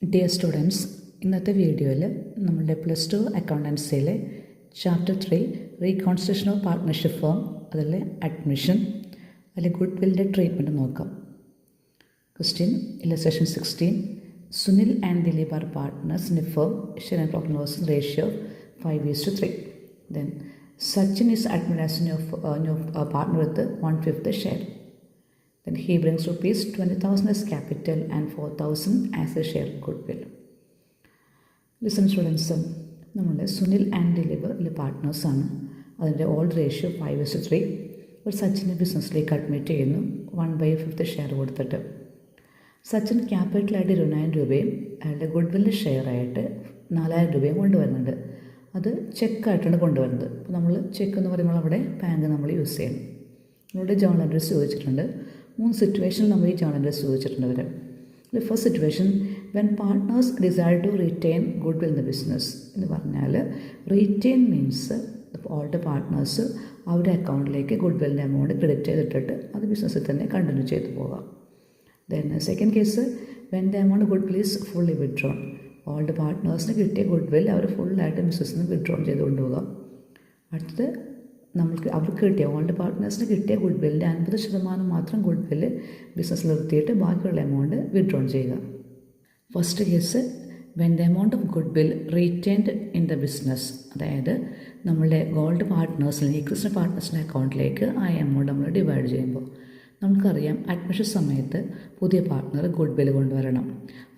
Dear students, ഇന്നത്തെ വീഡിയോയിൽ നമ്മളുടെ +2 അക്കൗണ്ടൻസിയിലെ chapter 3 reconstitution of partnership firm, അതിൽ അഡ്മിഷൻ, അതിൽ ഗുഡ് വില്ലിൻ്റെ ട്രീറ്റ്മെൻറ്റ് നോക്കാം. Question illustration 16. Sunil and Dileep are partners in a firm. Share and profit loss ratio 5:3. Then Sachin is admitted as new partner with 1/5 share. Then he brings rupees 20,000 as capital and 4,000 as a share goodwill. Listen students, നമ്മളുടെ Sunil and Dileep ഇതിൽ പാർട്ട്നേഴ്സാണ്. അതിൻ്റെ old ratio 5:3. ഒരു സച്ചിനെ ബിസിനസ്സിലേക്ക് admit ചെയ്യുന്നു 1/5 share കൊടുത്തിട്ട്. സച്ചിൻ ക്യാപിറ്റലായിട്ട് 20,000 രൂപയും അയാളുടെ ഗുഡ്വില്ലിൻ്റെ ഷെയറായിട്ട് 4,000 രൂപയും കൊണ്ടുവരുന്നുണ്ട്. അത് ചെക്കായിട്ടാണ് കൊണ്ടുവരുന്നത്. അപ്പോൾ നമ്മൾ ചെക്ക് എന്ന് പറയുമ്പോൾ അവിടെ ബാങ്ക് നമ്മൾ യൂസ് ചെയ്യണം. നമ്മളുടെ ജേണൽ അഡ്രസ് ചോദിച്ചിട്ടുണ്ട്. 3 സിറ്റുവേഷനിൽ നമ്മൾ ഈ ജേണൽ അഡ്രസ് ചോദിച്ചിട്ടുണ്ട് അവർ. First situation, when partners desire to retain goodwill in the business എന്ന് പറഞ്ഞാൽ റീറ്റെയിൻ മീൻസ് ഓൾഡ് പാർട്ട്നേഴ്സ് അവരുടെ അക്കൗണ്ടിലേക്ക് ഗുഡ് വില്ലിൻ്റെ എമൗണ്ട് ക്രെഡിറ്റ് ചെയ്തിട്ടിട്ട് അത് ബിസിനസ്സിൽ തന്നെ കണ്ടിന്യൂ ചെയ്തു പോകാം. Then second case, when the amount goodwill is fully withdrawn. Old പാർട്ട്നേഴ്സിന് കിട്ടിയ ഗുഡ് വിൽ അവർ ഫുള്ളായിട്ട് ബിസിനസ്സിൽ നിന്ന് വിഡ്രോൺ ചെയ്ത് കൊണ്ടുപോകാം. അടുത്തത്, അവർക്ക് കിട്ടിയ ഓൾഡ് പാർട്ട്നേഴ്സിന് കിട്ടിയ ഗുഡ് വില്ലിൻ്റെ 50% മാത്രം ഗുഡ് വില്ല് ബിസിനസ്സിൽ നിർത്തിയിട്ട് ബാക്കിയുള്ള എമൗണ്ട് വിഡ്രോൺ ചെയ്യുക. First case, when the amount of good will retained in the business, അതായത് നമ്മളുടെ ഗോൾഡ് പാർട്ട്നേഴ്സിന് എക്സിസ്റ്റിംഗ് പാർട്ട്നേഴ്സിൻ്റെ അക്കൗണ്ടിലേക്ക് ആ എമൗണ്ട് നമ്മൾ ഡിവൈഡ് ചെയ്യുമ്പോൾ നമുക്കറിയാം അഡ്മിഷൻ സമയത്ത് പുതിയ പാർട്ട്ണർ ഗുഡ് വില്ല് കൊണ്ടുവരണം.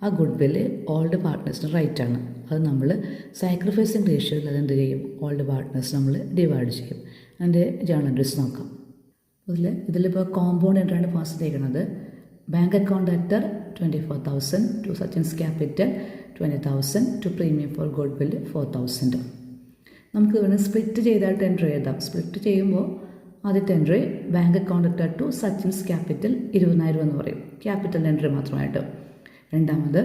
ആ ഗുഡ് വില്ല് ഓൾഡ് പാർട്ട്നേഴ്സിന് റൈറ്റാണ്. അത് നമ്മൾ സാക്രിഫൈസിങ് റേഷ്യോയിൽ അതെന്ത് ചെയ്യും, ഓൾഡ് പാർട്ട്നേഴ്സ് നമ്മൾ ഡിവൈഡ് ചെയ്യും. അതിൻ്റെ ജേണൽ അഡ്രസ് നോക്കാം. ഇതിലിപ്പോൾ കോമ്പൗണ്ട് എൻട്രിയാണ് ഫസ്റ്റ് ചെയ്യണത്. Bank account director 24,000 to Sachin's capital 20,000 to premium for goodwill 4,000. നമുക്ക് വേണമെങ്കിൽ സ്പ്ലിറ്റ് ചെയ്തായിട്ട് എൻട്രി ചെയ്താം. സ്പ്ലിറ്റ് ചെയ്യുമ്പോൾ ആദ്യത്തെ entry bank account director to Sachin's capital 20,000 എന്ന് പറയും, ക്യാപിറ്റൽ എൻട്രി മാത്രമായിട്ട്. രണ്ടാമത്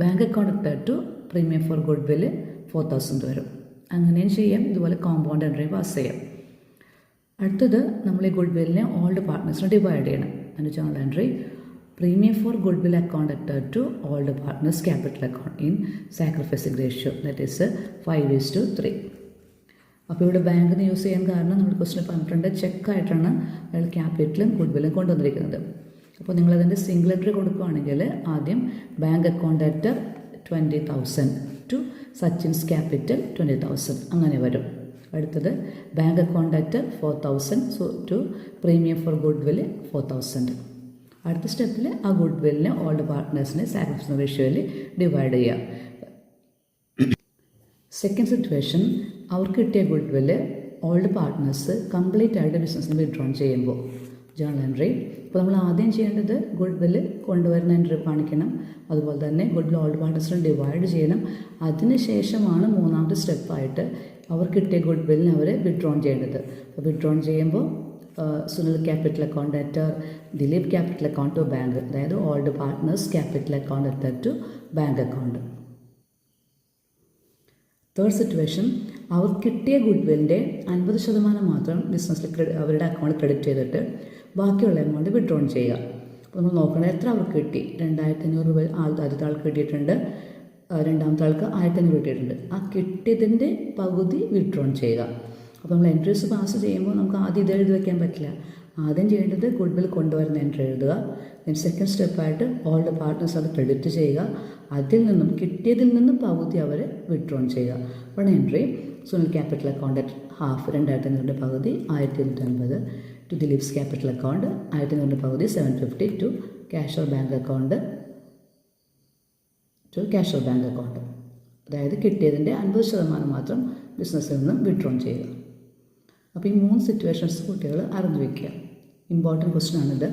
bank account director to premium for goodwill 4,000 വരും. അങ്ങനെയും ചെയ്യാം. ഇതുപോലെ കോമ്പൗണ്ട് എൻട്രി പാസ് ചെയ്യാം. അടുത്തത് നമ്മൾ ഈ ഗുഡ് വില്ലിനെ ഓൾഡ് പാർട്ട്നേഴ്സിനെ ഡിവൈഡ് ചെയ്യണം. അതിൻ്റെ journal entry, premium for goodwill account director to old partners capital account in sacrificing ratio, that is 5:3. അപ്പോൾ ഇവിടെ ബാങ്കിന് യൂസ് ചെയ്യാൻ കാരണം നമ്മൾ ക്വസ്റ്റ്യൻ പറഞ്ഞിട്ടുണ്ട് ചെക്കായിട്ടാണ് അയാൾ ക്യാപിറ്റലും ഗുഡ് വില്ലും കൊണ്ടുവന്നിരിക്കുന്നത്. അപ്പോൾ നിങ്ങളതിൻ്റെ സിംഗിൾ എൻട്രി കൊടുക്കുകയാണെങ്കിൽ ആദ്യം bank account director 20,000 to Sachin's capital 20,000 അങ്ങനെ വരും. അടുത്തത് bank account director 4,000 to premium for goodwill 4,000. അടുത്ത സ്റ്റെപ്പിൽ ആ ഗുഡ് വില്ലിനെ ഓൾഡ് പാർട്ട്നേഴ്സിനെ സാക്രിഫൈസ് റേഷ്യോയിൽ ഡിവൈഡ് ചെയ്യുക. സെക്കൻഡ് സിറ്റുവേഷൻ, അവർക്ക് കിട്ടിയ ഗുഡ് വില്ല് ഓൾഡ് പാർട്ട്നേഴ്സ് കംപ്ലീറ്റ് ആയിട്ട് ബിസിനസ്സിന് വിഡ്രോൺ ചെയ്യുമ്പോൾ ജേണൽ എൻട്രി. ഇപ്പോൾ നമ്മൾ ആദ്യം ചെയ്യേണ്ടത് ഗുഡ് വില്ല് കൊണ്ടുവരുന്ന എൻട്രി കാണിക്കണം. അതുപോലെ തന്നെ ഗുഡ് വില്ല് ഓൾഡ് പാർട്ട്നേഴ്സിനെ ഡിവൈഡ് ചെയ്യണം. അതിനുശേഷമാണ് മൂന്നാമത്തെ സ്റ്റെപ്പായിട്ട് അവർക്ക് കിട്ടിയ ഗുഡ് വില്ലിനെ അവർ വിഡ്രോൺ ചെയ്യേണ്ടത്. അപ്പോൾ വിഡ്രോൺ ചെയ്യുമ്പോൾ Sunil capital account director, Dileep capital account to bank, അതായത് old partners capital account director to bank account. Third situation, അവർ കിട്ടിയ ഗുഡ് വില്ലിൻ്റെ 50% മാത്രം ബിസിനസ്സിൽ അവരുടെ അക്കൗണ്ടിൽ ക്രെഡിറ്റ് ചെയ്തിട്ട് ബാക്കിയുള്ള എമൗണ്ട് വിഡ്രോൺ ചെയ്യുക. അപ്പോൾ നമ്മൾ നോക്കണം എത്ര അവർക്ക് കിട്ടി. 2,500 രൂപ ആദ്യത്തെ ആൾക്ക് കിട്ടിയിട്ടുണ്ട്, രണ്ടാമത്തെ ആൾക്ക് 1,500 കിട്ടിയിട്ടുണ്ട്. ആ കിട്ടിയതിൻ്റെ പകുതി വിഡ്രോൺ ചെയ്യുക. അപ്പോൾ നമ്മൾ എൻട്രീസ് പാസ് ചെയ്യുമ്പോൾ നമുക്ക് ആദ്യം ഇത് എഴുതി വയ്ക്കാൻ പറ്റില്ല. ആദ്യം ചെയ്യേണ്ടത് ഗുഡ് വിൽ കൊണ്ടുവരുന്ന എൻട്രി എഴുതുക. ദെൻ സെക്കൻഡ് സ്റ്റെപ്പായിട്ട് ഓൾഡ് പാർട്ട്നേഴ്സ് അത് ക്രെഡിറ്റ് ചെയ്യുക. അതിൽ നിന്നും കിട്ടിയതിൽ നിന്നും പകുതി അവർ വിഡ്രോൺ ചെയ്യുക. അപ്പോൾ entry, Sunil capital account half 2,500 പകുതി 1,250 ടു ദിലീപ്സ് ക്യാപിറ്റൽ അക്കൗണ്ട് 1,500 പകുതി 750 ടു ക്യാഷ് ബാങ്ക് അക്കൗണ്ട് അതായത് കിട്ടിയതിൻ്റെ 50% മാത്രം ബിസിനസ്സിൽ നിന്നും വിഡ്രോൺ ചെയ്യുക. അപ്പോൾ ഈ 3 സിറ്റുവേഷൻസ് കുട്ടികൾ അറിഞ്ഞു വയ്ക്കുക. ഇമ്പോർട്ടൻറ്റ് ക്വസ്റ്റ്യൻ ആണിത്.